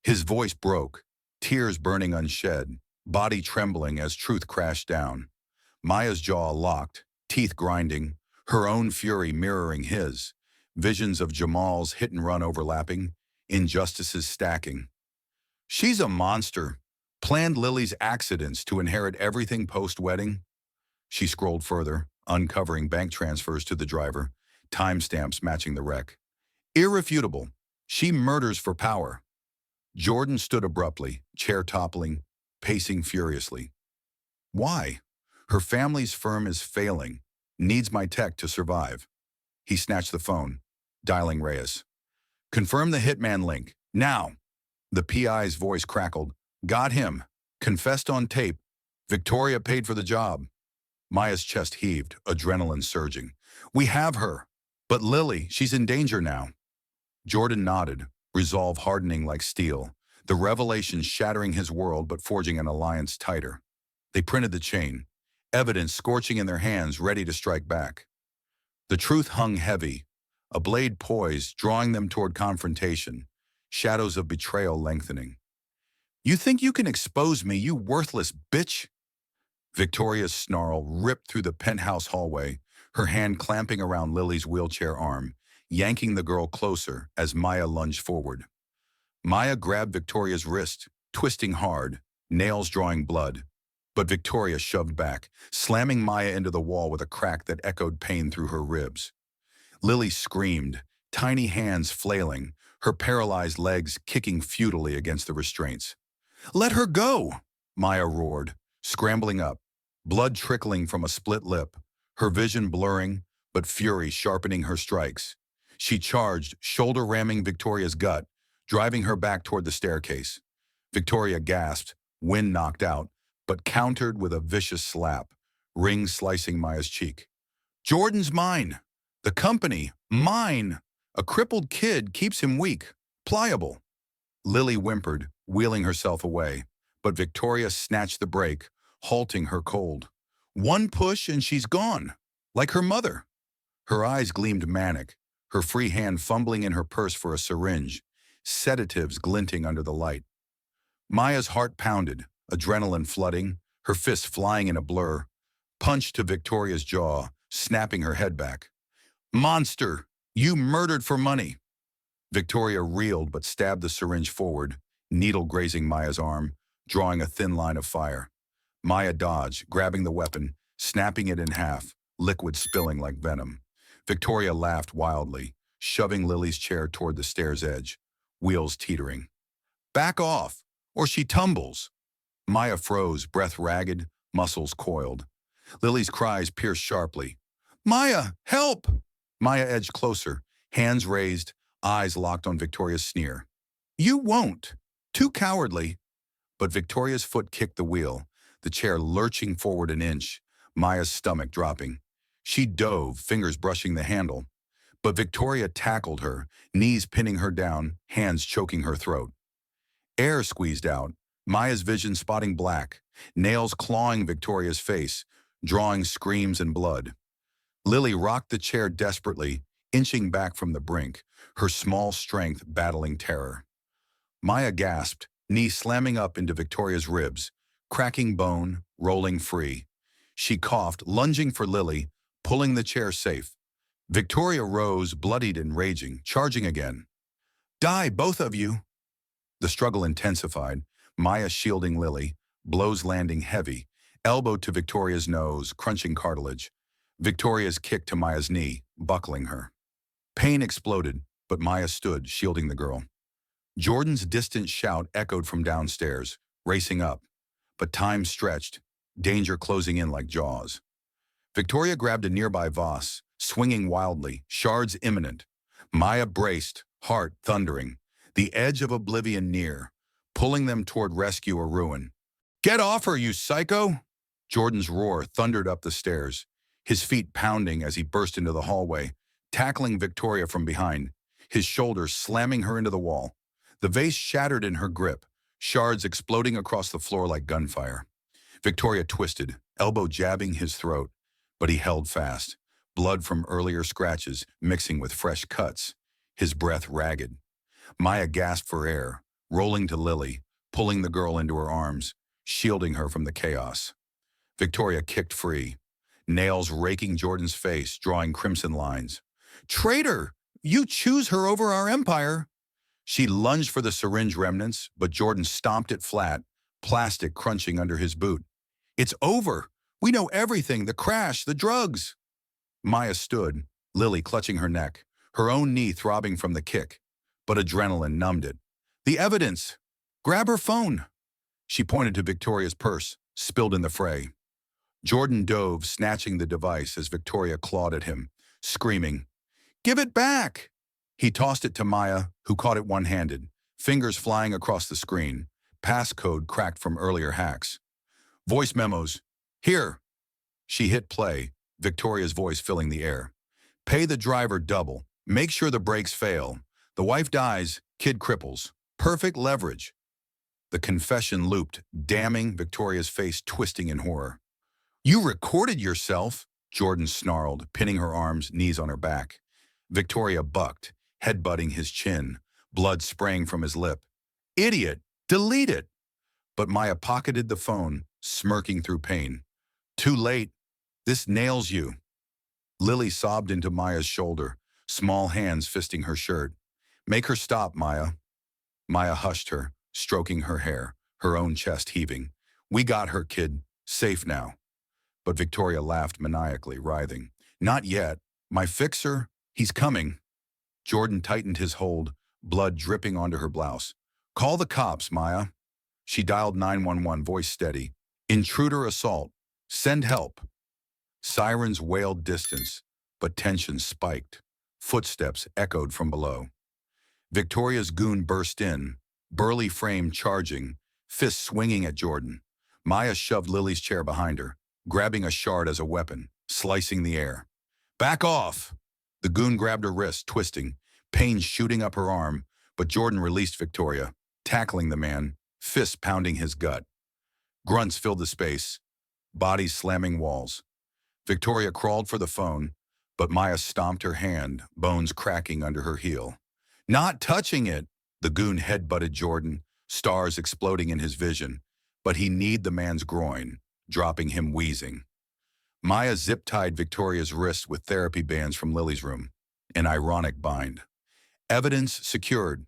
His voice broke. Tears burning unshed. Body trembling as truth crashed down. Maya's jaw locked. Teeth grinding. Her own fury mirroring his. Visions of Jamal's hit-and-run overlapping. Injustices stacking. She's a monster. Planned Lily's accidents to inherit everything post-wedding. She scrolled further, uncovering bank transfers to the driver, timestamps matching the wreck. Irrefutable. She murders for power. Jordan stood abruptly, chair toppling, pacing furiously. Why? Her family's firm is failing. Needs my tech to survive. He snatched the phone, dialing Reyes. Confirm the hitman link. Now. The PI's voice crackled. Got him. Confessed on tape. Victoria paid for the job. Maya's chest heaved, adrenaline surging. We have her. But Lily, she's in danger now. Jordan nodded, resolve hardening like steel, the revelation shattering his world but forging an alliance tighter. They printed the chain, evidence scorching in their hands, ready to strike back. The truth hung heavy, a blade poised, drawing them toward confrontation, shadows of betrayal lengthening. You think you can expose me, you worthless bitch? Victoria's snarl ripped through the penthouse hallway, her hand clamping around Lily's wheelchair arm, yanking the girl closer as Maya lunged forward. Maya grabbed Victoria's wrist, twisting hard, nails drawing blood. But Victoria shoved back, slamming Maya into the wall with a crack that echoed pain through her ribs. Lily screamed, tiny hands flailing, her paralyzed legs kicking futilely against the restraints. "Let her go!" Maya roared, scrambling up, blood trickling from a split lip, her vision blurring, but fury sharpening her strikes. She charged, shoulder ramming Victoria's gut, driving her back toward the staircase. Victoria gasped, wind knocked out, but countered with a vicious slap, rings slicing Maya's cheek. "Jordan's mine! The company, mine! A crippled kid keeps him weak, pliable." Lily whimpered, wheeling herself away, but Victoria snatched the brake, halting her cold. One push and she's gone, like her mother. Her eyes gleamed manic, her free hand fumbling in her purse for a syringe, sedatives glinting under the light. Maya's heart pounded, adrenaline flooding, her fists flying in a blur, punched to Victoria's jaw, snapping her head back. "Monster! You murdered for money!" Victoria reeled but stabbed the syringe forward, needle grazing Maya's arm, drawing a thin line of fire. Maya dodged, grabbing the weapon, snapping it in half, liquid spilling like venom. Victoria laughed wildly, shoving Lily's chair toward the stair's edge, wheels teetering. "Back off, or she tumbles!" Maya froze, breath ragged, muscles coiled. Lily's cries pierced sharply. "Maya, help!" Maya edged closer, hands raised, eyes locked on Victoria's sneer. "You won't! Too cowardly!" But Victoria's foot kicked the wheel, the chair lurching forward an inch, Maya's stomach dropping. She dove, fingers brushing the handle. But Victoria tackled her, knees pinning her down, hands choking her throat. Air squeezed out, Maya's vision spotting black, nails clawing Victoria's face, drawing screams and blood. Lily rocked the chair desperately, inching back from the brink, her small strength battling terror. Maya gasped, knee slamming up into Victoria's ribs, cracking bone, rolling free. She coughed, lunging for Lily, pulling the chair safe. Victoria rose, bloodied and raging, charging again. "Die, both of you!" The struggle intensified, Maya shielding Lily, blows landing heavy, elbow to Victoria's nose, crunching cartilage. Victoria's kick to Maya's knee, buckling her. Pain exploded, but Maya stood, shielding the girl. Jordan's distant shout echoed from downstairs, racing up. But time stretched, danger closing in like jaws. Victoria grabbed a nearby vase, swinging wildly, shards imminent. Maya braced, heart thundering, the edge of oblivion near, pulling them toward rescue or ruin. "Get off her, you psycho!" Jordan's roar thundered up the stairs, his feet pounding as he burst into the hallway, tackling Victoria from behind, his shoulders slamming her into the wall. The vase shattered in her grip, shards exploding across the floor like gunfire. Victoria twisted, elbow jabbing his throat, but he held fast, blood from earlier scratches mixing with fresh cuts, his breath ragged. Maya gasped for air, rolling to Lily, pulling the girl into her arms, shielding her from the chaos. Victoria kicked free, nails raking Jordan's face, drawing crimson lines. "Traitor! You choose her over our empire!" She lunged for the syringe remnants, but Jordan stomped it flat, plastic crunching under his boot. "It's over! We know everything, the crash, the drugs!" Maya stood, Lily clutching her neck, her own knee throbbing from the kick, but adrenaline numbed it. "The evidence! Grab her phone!" She pointed to Victoria's purse, spilled in the fray. Jordan dove, snatching the device as Victoria clawed at him, screaming, "Give it back!" He tossed it to Maya, who caught it one-handed, fingers flying across the screen, passcode cracked from earlier hacks. "Voice memos. Here." She hit play, Victoria's voice filling the air. "Pay the driver double. Make sure the brakes fail. The wife dies, kid cripples. Perfect leverage." The confession looped, damning, Victoria's face twisting in horror. "You recorded yourself," Jordan snarled, pinning her arms, knees on her back. Victoria bucked, headbutting his chin, blood spraying from his lip. "Idiot! Delete it!" But Maya pocketed the phone, smirking through pain. "Too late. This nails you." Lily sobbed into Maya's shoulder, small hands fisting her shirt. "Make her stop, Maya." Maya hushed her, stroking her hair, her own chest heaving. "We got her, kid. Safe now." But Victoria laughed maniacally, writhing. "Not yet. My fixer, he's coming." Jordan tightened his hold, blood dripping onto her blouse. Call the cops, Maya. She dialed 911, voice steady. Intruder assault. Send help. Sirens wailed distance, but tension spiked. Footsteps echoed from below. Victoria's goon burst in, burly frame charging, fists swinging at Jordan. Maya shoved Lily's chair behind her, grabbing a shard as a weapon, slicing the air. Back off! The goon grabbed her wrist, twisting, pain shooting up her arm, but Jordan released Victoria, tackling the man, fists pounding his gut. Grunts filled the space, bodies slamming walls. Victoria crawled for the phone, but Maya stomped her hand, bones cracking under her heel. Not touching it! The goon headbutted Jordan, stars exploding in his vision, but he kneed the man's groin, dropping him wheezing. Maya zip-tied Victoria's wrists with therapy bands from Lily's room, an ironic bind. Evidence secured.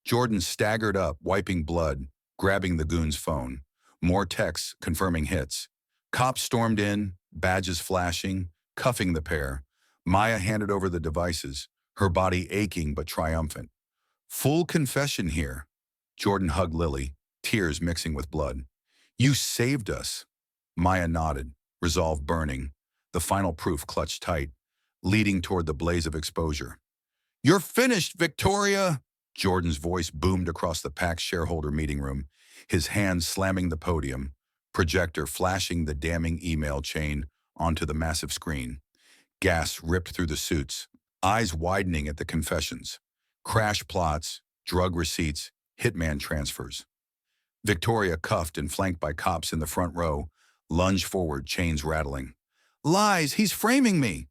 Jordan staggered up, wiping blood, grabbing the goon's phone. More texts confirming hits. Cops stormed in, badges flashing, cuffing the pair. Maya handed over the devices, her body aching but triumphant. Full confession here. Jordan hugged Lily, tears mixing with blood. You saved us. Maya nodded, resolve burning, the final proof clutched tight, leading toward the blaze of exposure. You're finished, Victoria! Jordan's voice boomed across the packed shareholder meeting room, his hands slamming the podium, projector flashing the damning email chain onto the massive screen. Gas ripped through the suits, eyes widening at the confessions. Crash plots, drug receipts, hitman transfers. Victoria, cuffed and flanked by cops in the front row, lunged forward, chains rattling. Lies! He's framing me!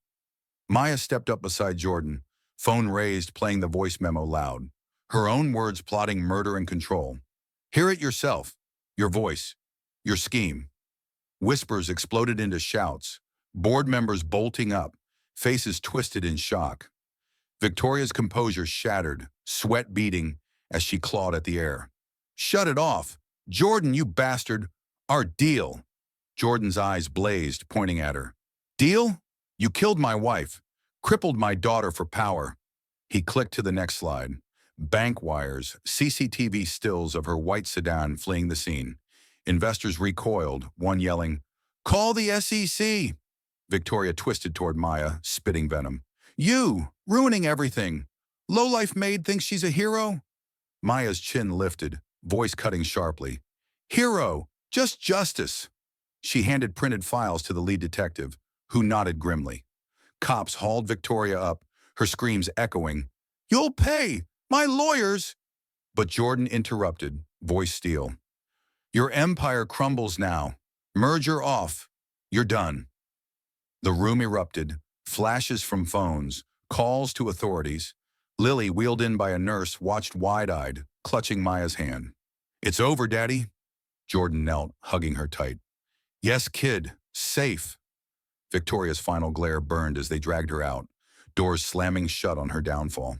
Maya stepped up beside Jordan, phone raised, playing the voice memo loud. Her own words plotting murder and control. Hear it yourself. Your voice. Your scheme. Whispers exploded into shouts. Board members bolting up, faces twisted in shock. Victoria's composure shattered, sweat beading as she clawed at the air. Shut it off! Jordan, you bastard! Our deal! Jordan's eyes blazed, pointing at her. Deal? You killed my wife, crippled my daughter for power. He clicked to the next slide. Bank wires, CCTV stills of her white sedan fleeing the scene. Investors recoiled, one yelling, Call the SEC! Victoria twisted toward Maya, spitting venom. You! Ruining everything! Lowlife Maid thinks she's a hero? Maya's chin lifted, voice cutting sharply. Hero! Just justice! She handed printed files to the lead detective, who nodded grimly. Cops hauled Victoria up, her screams echoing. You'll pay! My lawyers! But Jordan interrupted, voice steel. Your empire crumbles now. Merger off. You're done. The room erupted, flashes from phones, calls to authorities. Lily, wheeled in by a nurse, watched wide-eyed, clutching Maya's hand. It's over, Daddy. Jordan knelt, hugging her tight. Yes, kid. Safe. Victoria's final glare burned as they dragged her out, doors slamming shut on her downfall.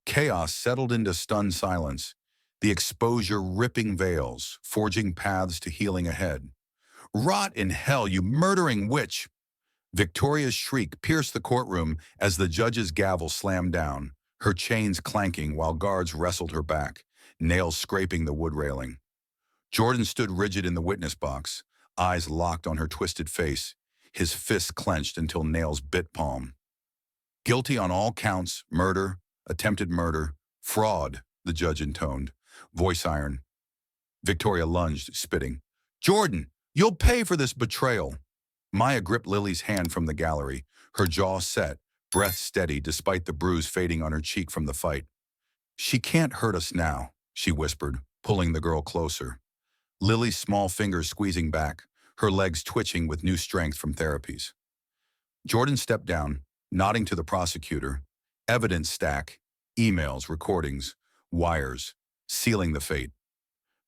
Chaos settled into stunned silence, the exposure ripping veils, forging paths to healing ahead. Rot in hell, you murdering witch! Victoria's shriek pierced the courtroom as the judge's gavel slammed down, her chains clanking while guards wrestled her back, nails scraping the wood railing. Jordan stood rigid in the witness box, eyes locked on her twisted face, his fists clenched until nails bit palm. Guilty on all counts, murder, attempted murder, fraud, the judge intoned, voice iron. Victoria lunged, spitting. Jordan, you'll pay for this betrayal. Maya gripped Lily's hand from the gallery, her jaw set, breath steady despite the bruise fading on her cheek from the fight. She can't hurt us now, she whispered, pulling the girl closer. Lily's small fingers squeezing back, her legs twitching with new strength from therapies. Jordan stepped down, nodding to the prosecutor. Evidence stack, emails, recordings, wires, sealing the fate.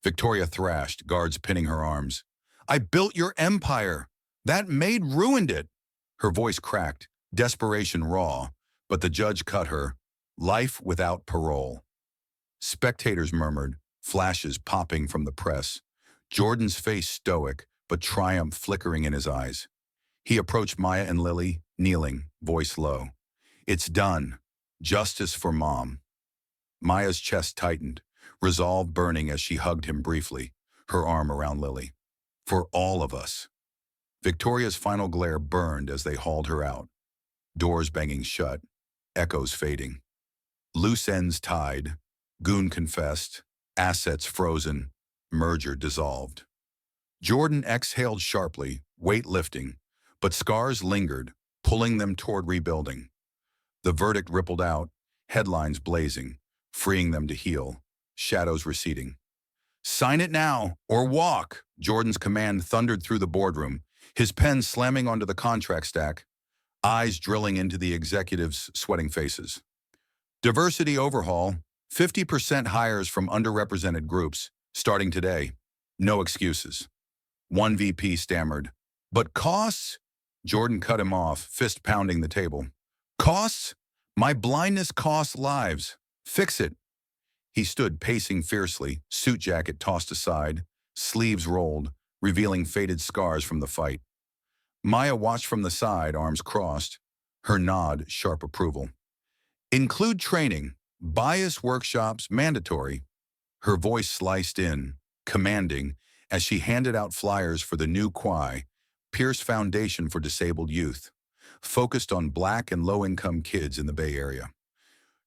Victoria thrashed, guards pinning her arms. I built your empire. That Maid ruined it. Her voice cracked, desperation raw, but the judge cut her. Life without parole. Spectators murmured, flashes popping from the press. Jordan's face stoic, but triumph flickering in his eyes. He approached Maya and Lily, kneeling, voice low. It's done. Justice for Mom. Maya's chest tightened, resolve burning as she hugged him briefly, her arm around Lily. For all of us. Victoria's final glare burned as they hauled her out, doors banging shut, echoes fading. Loose ends tied, goon confessed, assets frozen, merger dissolved. Jordan exhaled sharply, weight lifting, but scars lingered, pulling them toward rebuilding. The verdict rippled out, headlines blazing, freeing them to heal, shadows receding. Sign it now, or walk, Jordan's command thundered through the boardroom, his pen slamming onto the contract stack, eyes drilling into the executives' sweating faces. Diversity overhaul, 50% hires from underrepresented groups, starting today. No excuses. One VP stammered. But costs? Jordan cut him off, fist pounding the table. Costs? My blindness costs lives. Fix it. He stood pacing fiercely, suit jacket tossed aside, sleeves rolled, revealing faded scars from the fight. Maya watched from the side, arms crossed, her nod sharp approval. Include training, bias workshops mandatory. Her voice sliced in, commanding, as she handed out flyers for the new QI, Pierce Foundation for Disabled Youth, focused on Black and low-income kids in the Bay Area.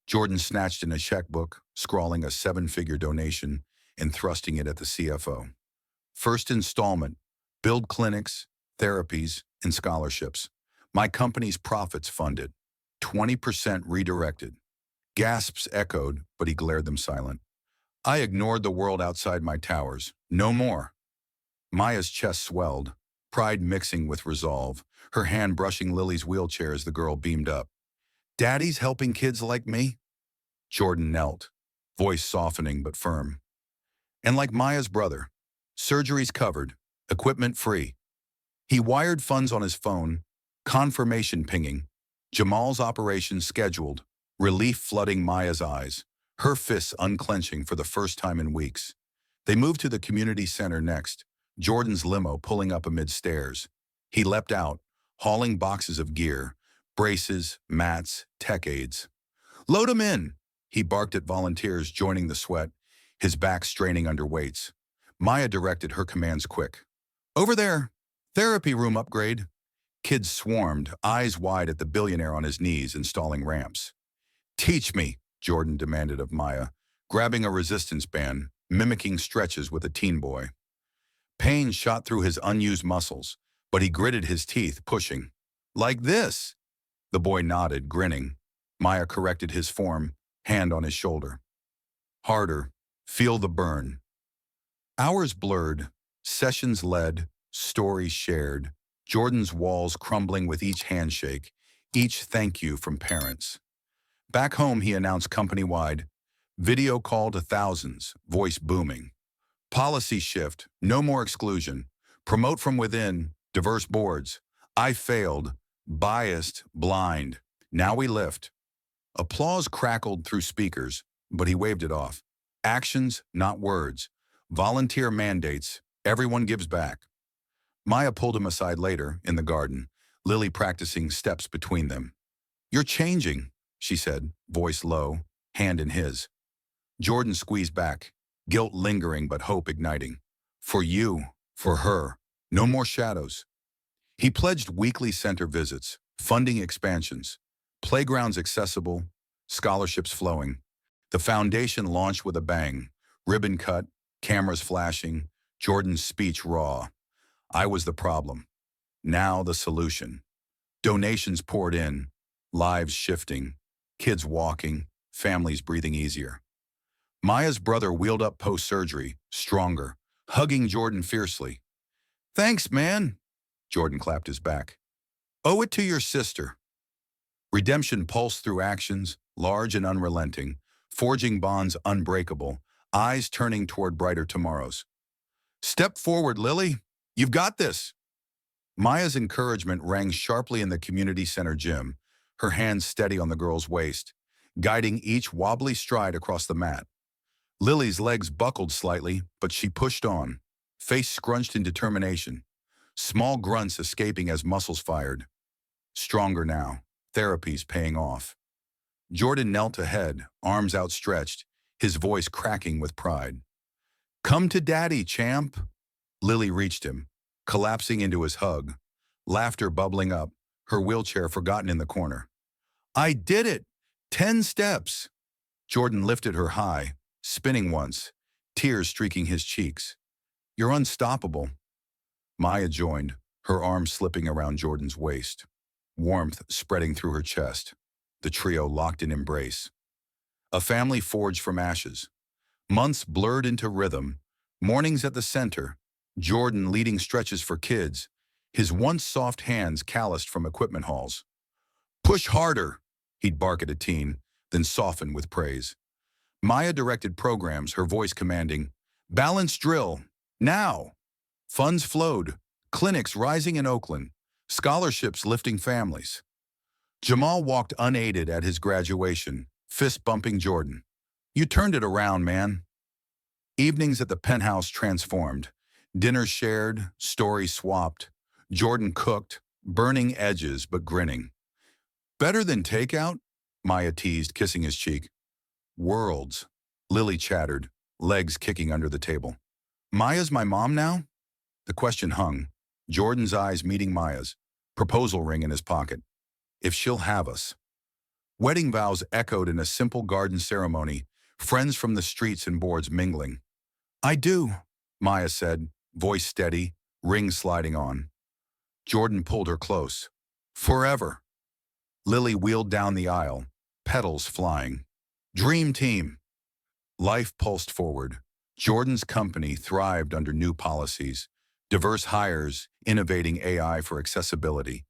Jordan snatched in a checkbook, scrawling a 7-figure donation and thrusting it at the CFO. First installment, build clinics, therapies, and scholarships. My company's profits funded. 20% redirected. Gasps echoed, but he glared them silent. I ignored the world outside my towers. No more. Maya's chest swelled, pride mixing with resolve, her hand brushing Lily's wheelchair as the girl beamed up. Daddy's helping kids like me? Jordan knelt, voice softening but firm. And like Maya's brother, surgeries covered, equipment free. He wired funds on his phone, confirmation pinging, Jamal's operation scheduled, relief flooding Maya's eyes, her fists unclenching for the first time in weeks. They moved to the community center next, Jordan's limo pulling up amid stairs. He leapt out, hauling boxes of gear, braces, mats, tech aids. Load 'em in, he barked at volunteers joining the sweat, his back straining under weights. Maya directed her commands quick. Over there, therapy room upgrade. Kids swarmed, eyes wide at the billionaire on his knees installing ramps. Teach me, Jordan demanded of Maya, grabbing a resistance band, mimicking stretches with a teen boy. Pain shot through his unused muscles, but he gritted his teeth, pushing. Like this. The boy nodded, grinning. Maya corrected his form, hand on his shoulder. Harder. Feel the burn. Hours blurred, sessions led, stories shared, Jordan's walls crumbling with each handshake, each thank you from parents. Back home, he announced company-wide, video call to thousands, voice booming. Policy shift, no more exclusion. Promote from within, diverse boards. I failed, biased, blind. Now we lift. Applause crackled through speakers, but he waved it off. Actions, not words. Volunteer mandates. Everyone gives back. Maya pulled him aside later, in the garden, Lily practicing steps between them. You're changing, she said, voice low, hand in his. Jordan squeezed back, guilt lingering but hope igniting. For you, for her, no more shadows. He pledged weekly center visits, funding expansions, playgrounds accessible, scholarships flowing. The foundation launched with a bang, ribbon cut, cameras flashing, Jordan's speech raw. I was the problem. Now the solution. Donations poured in, lives shifting, kids walking, families breathing easier. Maya's brother wheeled up post-surgery, stronger, hugging Jordan fiercely. Thanks, man. Jordan clapped his back. Owe it to your sister. Redemption pulsed through actions, large and unrelenting, forging bonds unbreakable, eyes turning toward brighter tomorrows. Step forward, Lily. You've got this. Maya's encouragement rang sharply in the community center gym, her hands steady on the girl's waist, guiding each wobbly stride across the mat. Lily's legs buckled slightly, but she pushed on, face scrunched in determination, small grunts escaping as muscles fired. Stronger now, therapy's paying off. Jordan knelt ahead, arms outstretched, his voice cracking with pride. Come to daddy, champ. Lily reached him, collapsing into his hug, laughter bubbling up, her wheelchair forgotten in the corner. I did it! 10 steps! Jordan lifted her high, spinning once, tears streaking his cheeks. You're unstoppable. Maya joined, her arms slipping around Jordan's waist, warmth spreading through her chest. The trio locked in embrace. A family forged from ashes. Months blurred into rhythm, mornings at the center, Jordan leading stretches for kids, his once soft hands calloused from equipment hauls. Push harder, he'd bark at a teen, then soften with praise. Maya directed programs, her voice commanding, balance drill, now! Funds flowed, clinics rising in Oakland, scholarships lifting families. Jamal walked unaided at his graduation, fist-bumping Jordan. You turned it around, man. Evenings at the penthouse transformed. Dinner shared, stories swapped. Jordan cooked, burning edges but grinning. Better than takeout? Maya teased, kissing his cheek. Worlds, Lily chattered, legs kicking under the table. Maya's my mom now? The question hung, Jordan's eyes meeting Maya's, proposal ring in his pocket. If she'll have us. Wedding vows echoed in a simple garden ceremony, friends from the streets and boards mingling. I do, Maya said, voice steady, ring sliding on. Jordan pulled her close. Forever. Lily wheeled down the aisle, petals flying. Dream team. Life pulsed forward. Jordan's company thrived under new policies, diverse hires, innovating AI for accessibility,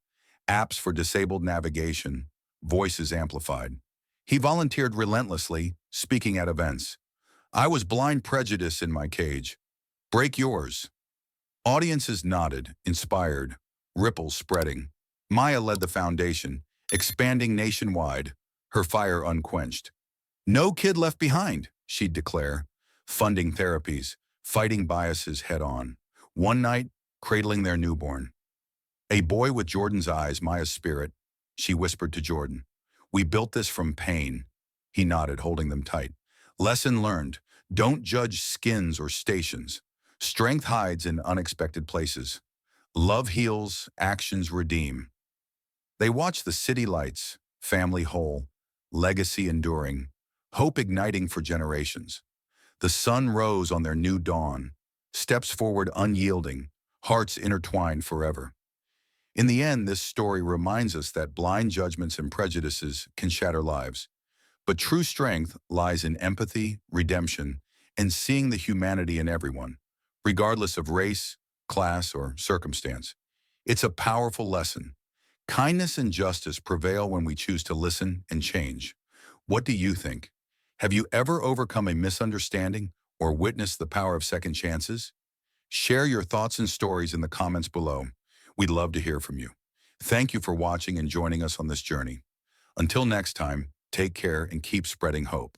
apps for disabled navigation, voices amplified. He volunteered relentlessly, speaking at events. I was blind prejudice in my cage. Break yours. Audiences nodded, inspired, ripples spreading. Maya led the foundation, expanding nationwide, her fire unquenched. No kid left behind, she'd declare, funding therapies, fighting biases head-on. One night, cradling their newborn. A boy with Jordan's eyes, Maya's spirit, she whispered to Jordan. We built this from pain. He nodded, holding them tight. Lesson learned, don't judge skins or stations. Strength hides in unexpected places. Love heals, actions redeem. They watched the city lights, family whole, legacy enduring, hope igniting for generations. The sun rose on their new dawn, steps forward unyielding, hearts intertwined forever. In the end, this story reminds us that blind judgments and prejudices can shatter lives. But true strength lies in empathy, redemption, and seeing the humanity in everyone, regardless of race, class, or circumstance. It's a powerful lesson. Kindness and justice prevail when we choose to listen and change. What do you think? Have you ever overcome a misunderstanding or witnessed the power of second chances? Share your thoughts and stories in the comments below. We'd love to hear from you. Thank you for watching and joining us on this journey. Until next time, take care and keep spreading hope.